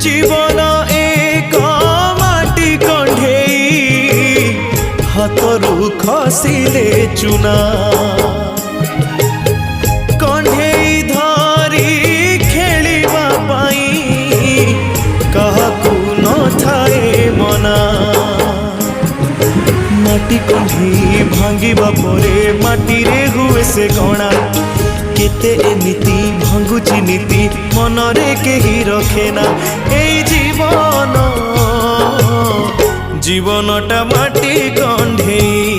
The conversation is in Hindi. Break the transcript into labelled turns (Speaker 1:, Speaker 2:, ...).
Speaker 1: जीवन एक माटी कंढेई हाथरू खसिले चुना कंढेई धरी खेलिबा पाई काहाकू न थाए मना माटी कंढेई भांगिबा परे माटी रे हुए से गणा केते एमिति भांगुची नीति मनरे केही रखेना एई जीवन जीवनटा माटी कंढेई।